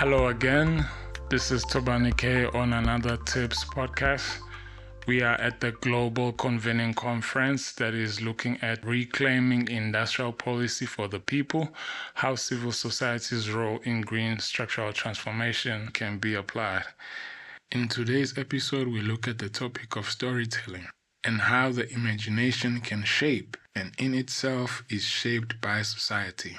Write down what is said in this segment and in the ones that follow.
Hello again. This is Tobani K on another Tips podcast. We are at the Global Convening Conference that is looking at reclaiming industrial policy for the people, how civil society's role in green structural transformation can be applied. In today's episode, we look at the topic of storytelling and how the imagination can shape and in itself is shaped by society.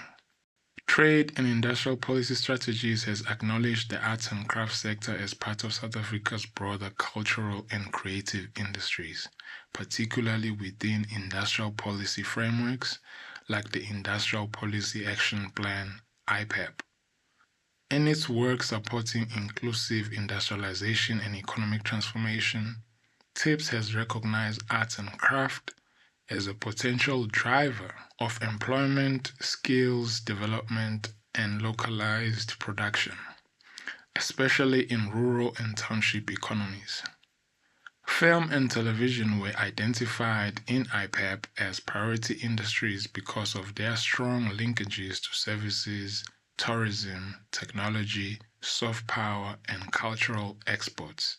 Trade and industrial policy strategies has acknowledged the arts and crafts sector as part of South Africa's broader cultural and creative industries, particularly within industrial policy frameworks like the Industrial Policy Action Plan, IPAP. In its work supporting inclusive industrialization and economic transformation, TIPS has recognized arts and craft as a potential driver of employment, skills development, and localized production, especially in rural and township economies. Film and television were identified in IPAP as priority industries because of their strong linkages to services, tourism, technology, soft power, and cultural exports.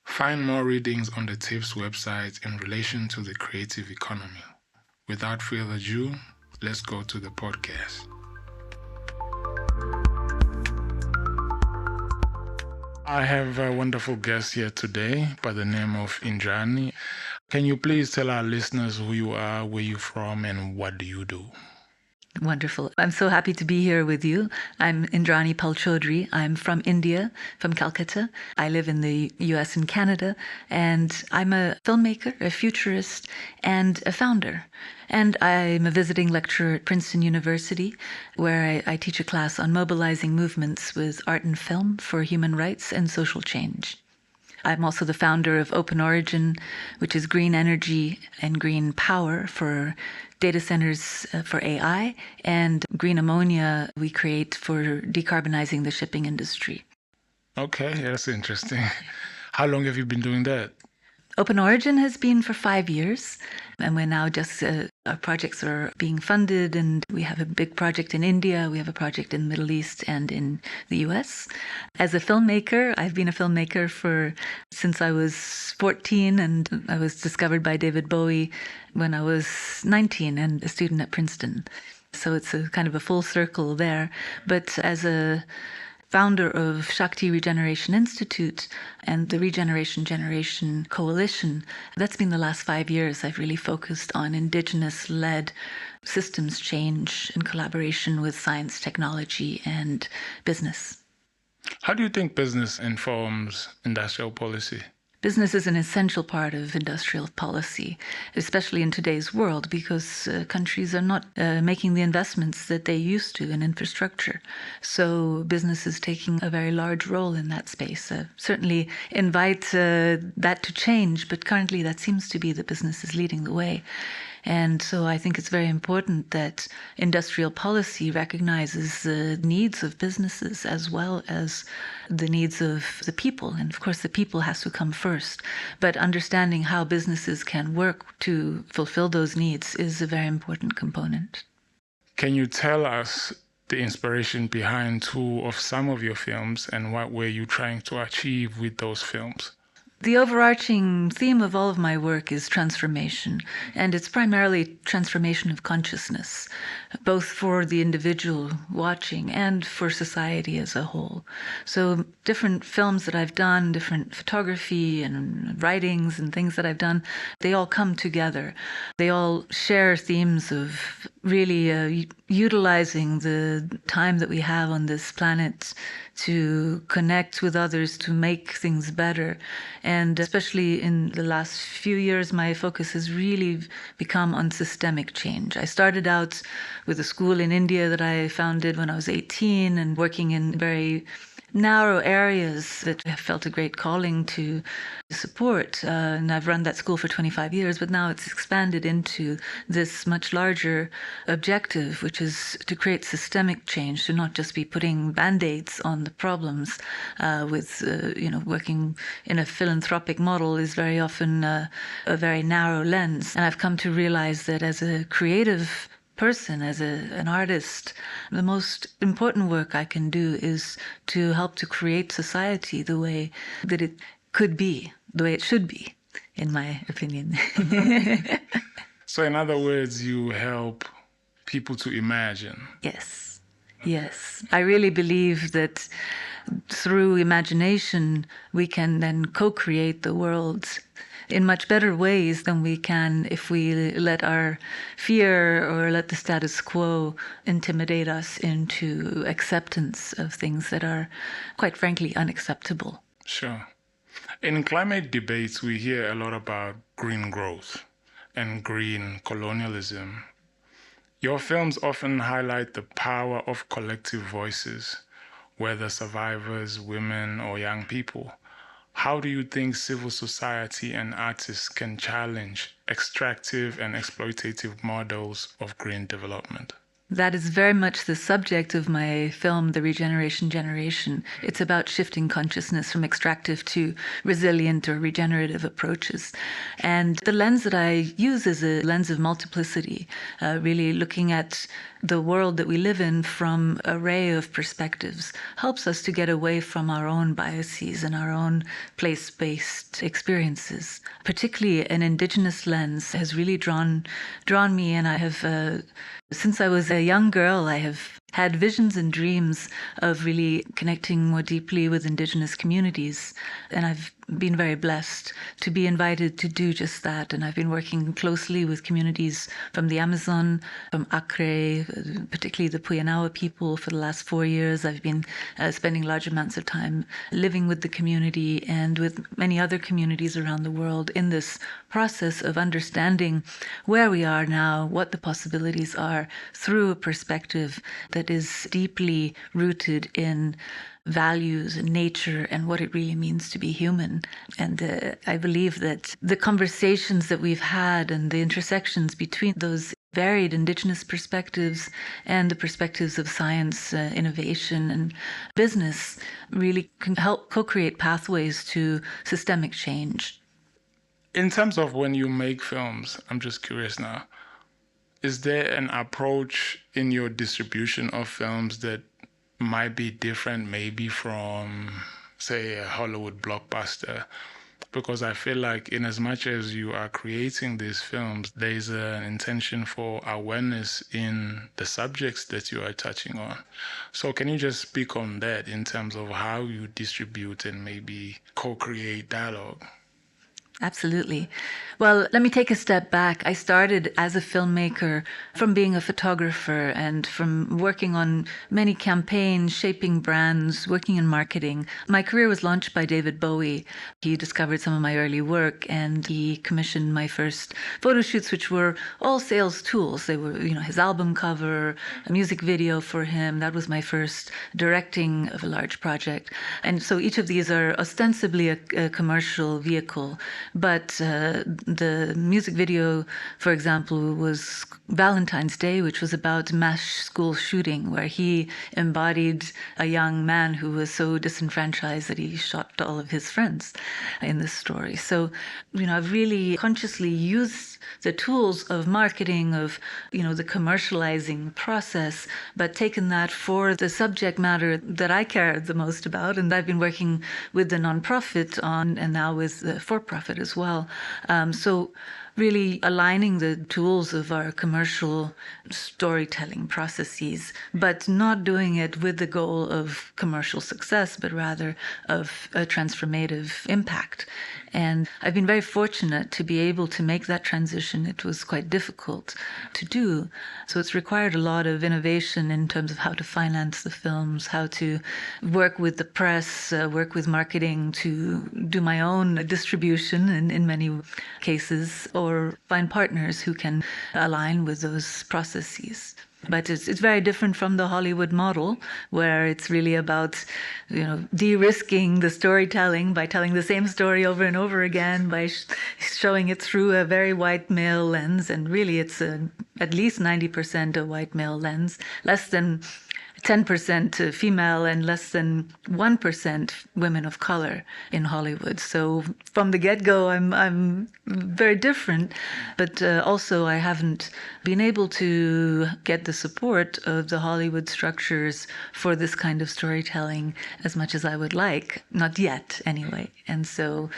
Find more readings on the TIPS website in relation to the creative economy. Without further ado, let's go to the podcast. I have a wonderful guest here today by the name of Indrani. Can you please tell our listeners who you are, where you're from, and what do you do? Wonderful. I'm so happy to be here with you. I'm Indrani Pal-Chaudri. I'm from India, from Calcutta. I live in the US and Canada, and I'm a filmmaker, a futurist, and a founder. And I'm a visiting lecturer at Princeton University, where I teach a class on mobilizing movements with art and film for human rights and social change. I'm also the founder of Open Origin, which is green energy and green power for data centers for AI, and green ammonia we create for decarbonizing the shipping industry. Okay, that's interesting. How long have you been doing that? Open Origin has been for 5 years, and we're now just, our projects are being funded, and we have a big project in India, we have a project in the Middle East and in the US. As a filmmaker, I've been a filmmaker since I was 14, and I was discovered by David Bowie when I was 19 and a student at Princeton. So it's a kind of a full circle there. But as a founder of Shakti Regeneration Institute and the Regeneration Generation Coalition, that's been the last 5 years. I've really focused on indigenous-led systems change in collaboration with science, technology, and business. How do you think business informs industrial policy? Business is an essential part of industrial policy, especially in today's world, because countries are not making the investments that they used to in infrastructure. So business is taking a very large role in that space. Certainly invite that to change, but currently that seems to be that business is leading the way. And so I think it's very important that industrial policy recognizes the needs of businesses as well as the needs of the people. And of course, the people has to come first. But understanding how businesses can work to fulfill those needs is a very important component. Can you tell us the inspiration behind two of some of your films and what were you trying to achieve with those films? The overarching theme of all of my work is transformation, and it's primarily transformation of consciousness, both for the individual watching and for society as a whole. So different films that I've done, different photography and writings and things that I've done, they all come together. They all share themes of really utilizing the time that we have on this planet to connect with others, to make things better. And especially in the last few years, my focus has really become on systemic change. I started out with a school in India that I founded when I was 18 and working in very narrow areas that I felt a great calling to support. And I've run that school for 25 years, but now it's expanded into this much larger objective, which is to create systemic change, to not just be putting band-aids on the problems working in a philanthropic model is very often a very narrow lens. And I've come to realize that as a creative person, as an artist, the most important work I can do is to help to create society the way that it could be, the way it should be, in my opinion. So in other words, you help people to imagine. Yes. Yes. I really believe that through imagination, we can then co-create the world in much better ways than we can if we let our fear or let the status quo intimidate us into acceptance of things that are, quite frankly, unacceptable. Sure. In climate debates, we hear a lot about green growth and green colonialism. Your films often highlight the power of collective voices, whether survivors, women, or young people. How do you think civil society and artists can challenge extractive and exploitative models of green development? That is very much the subject of my film, The Regeneration Generation. It's about shifting consciousness from extractive to resilient or regenerative approaches. And the lens that I use is a lens of multiplicity, really looking at the world that we live in from an array of perspectives, helps us to get away from our own biases and our own place-based experiences. Particularly an indigenous lens has really drawn me, and I have since I was a young girl, I have had visions and dreams of really connecting more deeply with indigenous communities. And I've been very blessed to be invited to do just that. And I've been working closely with communities from the Amazon, from Acre, particularly the Puyanawa people for the last 4 years. I've been spending large amounts of time living with the community and with many other communities around the world in this process of understanding where we are now, what the possibilities are through a perspective that is deeply rooted in values and nature and what it really means to be human. And I believe that the conversations that we've had and the intersections between those varied indigenous perspectives and the perspectives of science, innovation, and business really can help co-create pathways to systemic change. In terms of when you make films, I'm just curious now, is there an approach in your distribution of films that might be different maybe from, say, a Hollywood blockbuster? Because I feel like in as much as you are creating these films, there is an intention for awareness in the subjects that you are touching on. So can you just speak on that in terms of how you distribute and maybe co-create dialogue? Absolutely. Well, let me take a step back. I started as a filmmaker from being a photographer and from working on many campaigns, shaping brands, working in marketing. My career was launched by David Bowie. He discovered some of my early work and he commissioned my first photo shoots, which were all sales tools. They were, his album cover, a music video for him. That was my first directing of a large project. And so each of these are ostensibly a commercial vehicle. But the music video, for example, was Valentine's Day, which was about mass school shooting, where he embodied a young man who was so disenfranchised that he shot all of his friends in this story. So, I've really consciously used the tools of marketing, of, the commercializing process, but taken that for the subject matter that I care the most about. And I've been working with the nonprofit on, and now with the for-profit as well. So really aligning the tools of our commercial storytelling processes, but not doing it with the goal of commercial success, but rather of a transformative impact. And I've been very fortunate to be able to make that transition. It was quite difficult to do. So it's required a lot of innovation in terms of how to finance the films, how to work with the press, work with marketing, to do my own distribution in many cases, or find partners who can align with those processes. But it's very different from the Hollywood model, where it's really about, de-risking the storytelling by telling the same story over and over again, by showing it through a very white male lens. And really, it's at least 90% a white male lens, less than 10% female and less than 1% women of color in Hollywood. So from the get-go, I'm very different. But also, I haven't been able to get the support of the Hollywood structures for this kind of storytelling as much as I would like. Not yet, anyway. And so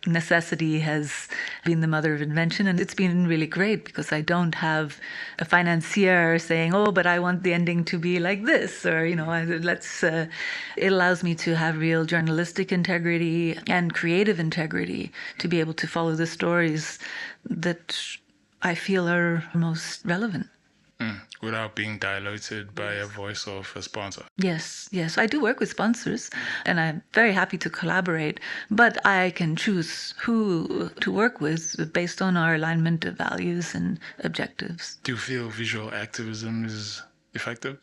necessity has been the mother of invention, and it's been really great because I don't have a financier saying, oh, but I want the ending to be like this, or it allows me to have real journalistic integrity and creative integrity to be able to follow the stories that I feel are most relevant. Without being diluted by a voice of a sponsor. Yes. I do work with sponsors, and I'm very happy to collaborate, but I can choose who to work with based on our alignment of values and objectives. Do you feel visual activism is effective?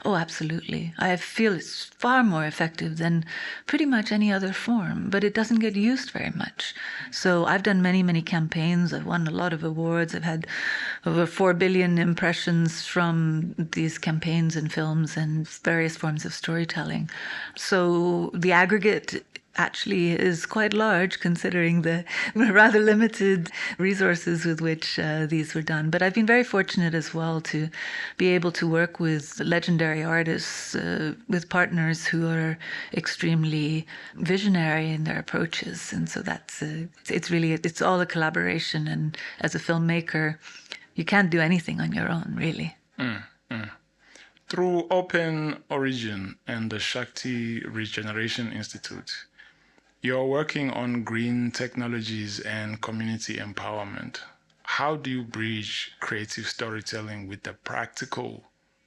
Oh, absolutely. I feel it's far more effective than pretty much any other form, but it doesn't get used very much. So I've done many, many campaigns. I've won a lot of awards. I've had over 4 billion impressions from these campaigns and films and various forms of storytelling. So the aggregate actually is quite large considering the rather limited resources with which these were done. But I've been very fortunate as well to be able to work with legendary artists, with partners who are extremely visionary in their approaches. And so it's all a collaboration. And as a filmmaker, you can't do anything on your own, really. Through Open Origin and the Shakti Regeneration Institute, you're working on green technologies and community empowerment. How do you bridge creative storytelling with the practical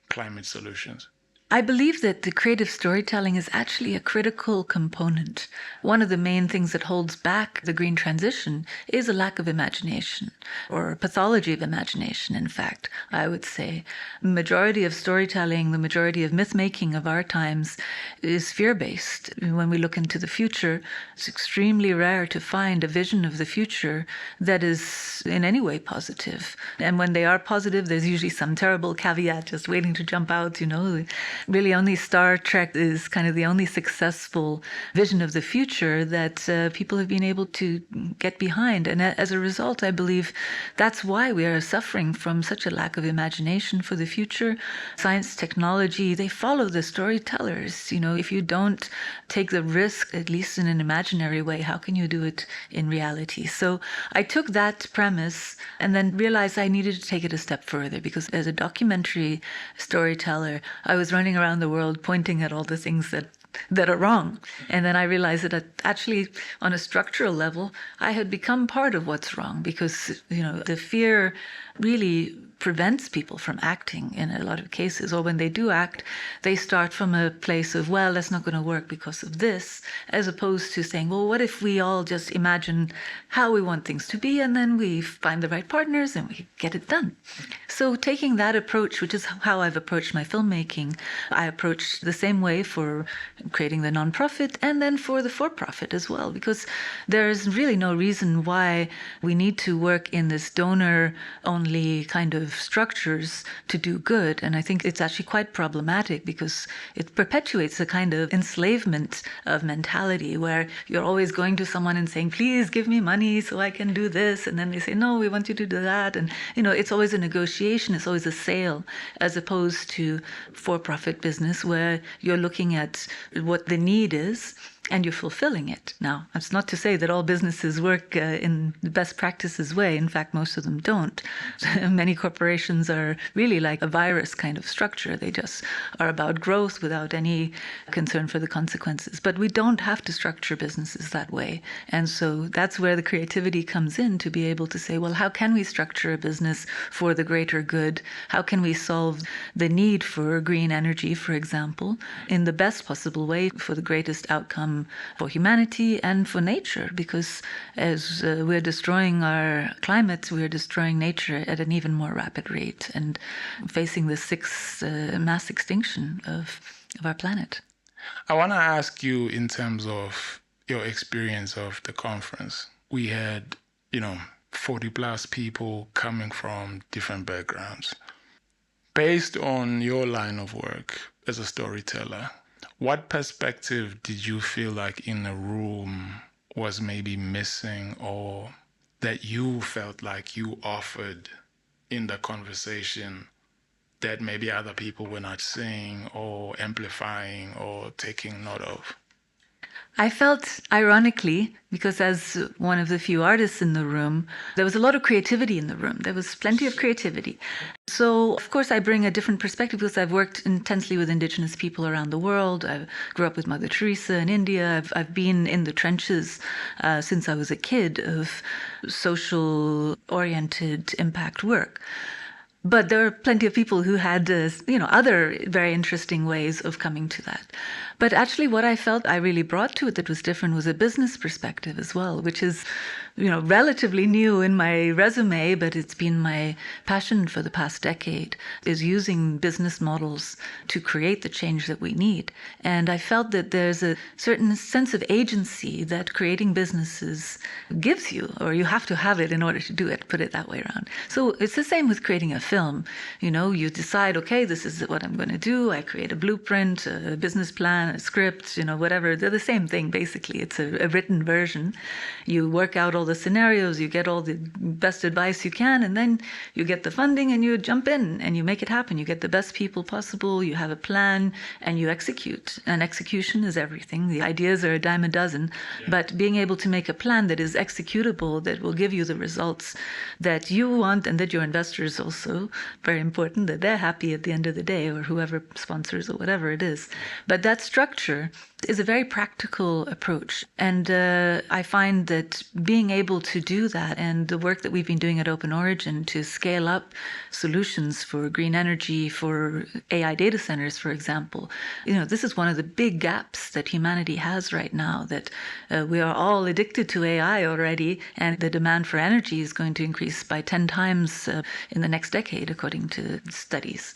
climate solutions? I believe that the creative storytelling is actually a critical component. One of the main things that holds back the green transition is a lack of imagination, or a pathology of imagination, in fact, I would say. The majority of storytelling, the majority of myth-making of our times is fear-based. When we look into the future, it's extremely rare to find a vision of the future that is in any way positive. And when they are positive, there's usually some terrible caveat just waiting to jump out, Really, only Star Trek is kind of the only successful vision of the future that people have been able to get behind. And as a result, I believe that's why we are suffering from such a lack of imagination for the future. Science, technology, they follow the storytellers. If you don't take the risk, at least in an imaginary way, how can you do it in reality? So I took that premise and then realized I needed to take it a step further, because as a documentary storyteller, I was running around the world pointing at all the things that are wrong. And then I realized that actually, on a structural level, I had become part of what's wrong, because, the fear really prevents people from acting in a lot of cases. Or when they do act, they start from a place of, well, that's not going to work because of this, as opposed to saying, well, what if we all just imagine how we want things to be, and then we find the right partners and we get it done. So taking that approach, which is how I've approached my filmmaking, I approach the same way for creating the nonprofit and then for the for-profit as well, because there's really no reason why we need to work in this donor-only kind of structures to do good. And I think it's actually quite problematic, because it perpetuates a kind of enslavement of mentality where you're always going to someone and saying, please give me money so I can do this. And then they say, no, we want you to do that. And, it's always a negotiation. It's always a sale, as opposed to for-profit business where you're looking at what the need is and you're fulfilling it. Now, that's not to say that all businesses work in the best practices way. In fact, most of them don't. Many corporations are really like a virus kind of structure. They just are about growth without any concern for the consequences. But we don't have to structure businesses that way. And so that's where the creativity comes in, to be able to say, well, how can we structure a business for the greater good? How can we solve the need for green energy, for example, in the best possible way for the greatest outcome for humanity and for nature? Because as we're destroying our climate, we're destroying nature at an even more rapid rate and facing the sixth mass extinction of our planet. I want to ask you, in terms of your experience of the conference, we had, 40 plus people coming from different backgrounds. Based on your line of work as a storyteller, what perspective did you feel like in a room was maybe missing, or that you felt like you offered in the conversation that maybe other people were not seeing or amplifying or taking note of? I felt, ironically, because as one of the few artists in the room, there was a lot of creativity in the room. There was plenty of creativity. So, of course, I bring a different perspective because I've worked intensely with indigenous people around the world. I grew up with Mother Teresa in India. I've been in the trenches since I was a kid of social-oriented impact work. But there are plenty of people who had, other very interesting ways of coming to that. But actually what I felt I really brought to it that was different was a business perspective as well, which is, relatively new in my resume, but it's been my passion for the past decade, is using business models to create the change that we need. And I felt that there's a certain sense of agency that creating businesses gives you, or you have to have it in order to do it, put it that way around. So it's the same with creating a film. You decide, okay, this is what I'm going to do. I create a blueprint, a business plan, a script, whatever. They're the same thing, basically. It's a written version. You work out all the scenarios, you get all the best advice you can, and then you get the funding and you jump in and you make it happen. You get the best people possible, you have a plan, and you execute. And execution is everything. The ideas are a dime a dozen, but being able to make a plan that is executable, that will give you the results that you want and that your investors also, very important, that they're happy at the end of the day, or whoever sponsors or whatever it is. But that structure is a very practical approach. And I find that being able to do that, and the work that we've been doing at Open Origin to scale up solutions for green energy, for AI data centers, for example, this is one of the big gaps that humanity has right now, that we are all addicted to AI already, and the demand for energy is going to increase by 10 times in the next decade, according to studies.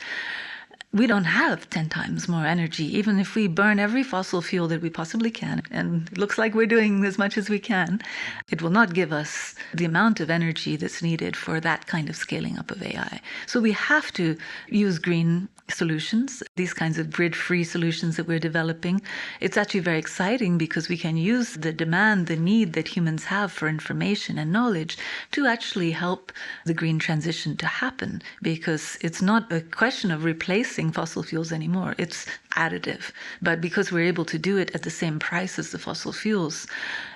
We don't have 10 times more energy, even if we burn every fossil fuel that we possibly can, and it looks like we're doing as much as we can. It will not give us the amount of energy that's needed for that kind of scaling up of AI. So we have to use green solutions, these kinds of grid-free solutions that we're developing. It's actually very exciting because we can use the demand, the need that humans have for information and knowledge to actually help the green transition to happen, because it's not a question of replacing fossil fuels anymore. It's additive. But because we're able to do it at the same price as the fossil fuels,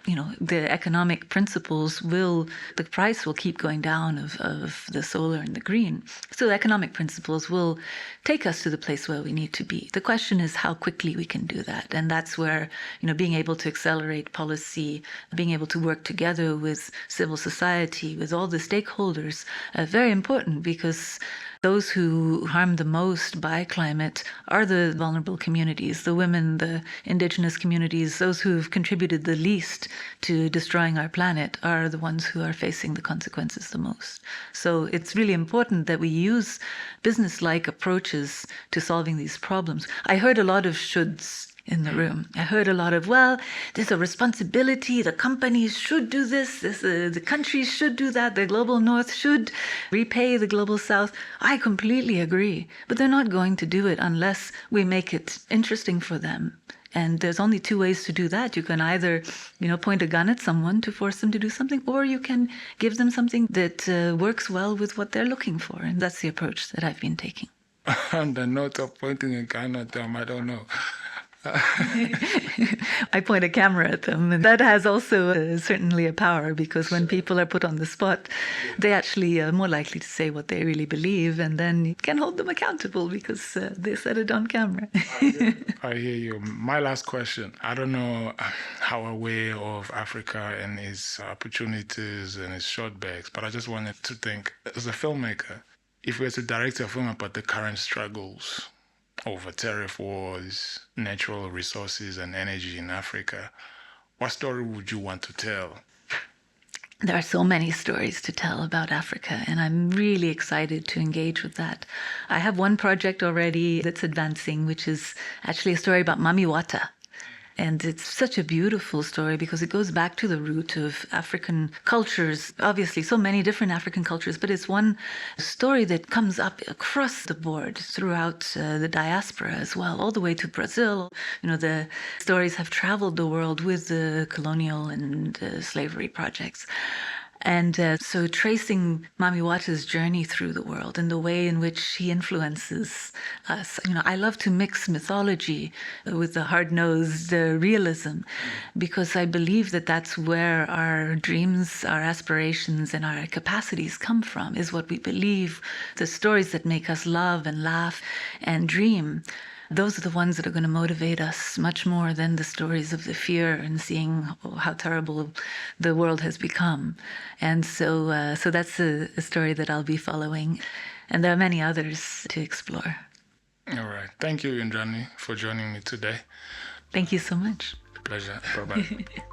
the economic principles the price will keep going down of the solar and the green. So the economic principles will take us to the place where we need to be. The question is how quickly we can do that. And that's where, being able to accelerate policy, being able to work together with civil society, with all the stakeholders, very important, because those who harm the most by climate are the vulnerable communities, the women, the indigenous communities. Those who've contributed the least to destroying our planet are the ones who are facing the consequences the most. So it's really important that we use business-like approaches to solving these problems. I heard a lot of shoulds in the room. I heard a lot of, there's a responsibility, the companies should do this, the countries should do that, the global north should repay the global south. I completely agree, but they're not going to do it unless we make it interesting for them. And there's only two ways to do that. You can either, point a gun at someone to force them to do something, or you can give them something that works well with what they're looking for. And that's the approach that I've been taking. On the note of pointing a gun at them, I don't know. I point a camera at them, and that has also certainly a power, because when people are put on the spot, they actually are more likely to say what they really believe, and then you can hold them accountable because they said it on camera. I hear you. My last question. I don't know how aware of Africa and its opportunities and its shortbacks, but I just wanted to think, as a filmmaker, if we were to direct a film about the current struggles over tariff wars, natural resources, and energy in Africa, what story would you want to tell? There are so many stories to tell about Africa, and I'm really excited to engage with that. I have one project already that's advancing, which is actually a story about Mami Wata. And it's such a beautiful story because it goes back to the root of African cultures, obviously so many different African cultures, but it's one story that comes up across the board throughout the diaspora as well, all the way to Brazil. The stories have traveled the world with the colonial and slavery projects. And so tracing Mami Wata's journey through the world and the way in which he influences us. I love to mix mythology with the hard-nosed realism, because I believe that that's where our dreams, our aspirations, and our capacities come from, is what we believe, the stories that make us love and laugh and dream. Those are the ones that are going to motivate us much more than the stories of the fear and seeing how terrible the world has become. And so that's a story that I'll be following. And there are many others to explore. All right. Thank you, Indrani, for joining me today. Thank you so much. Pleasure. Bye-bye.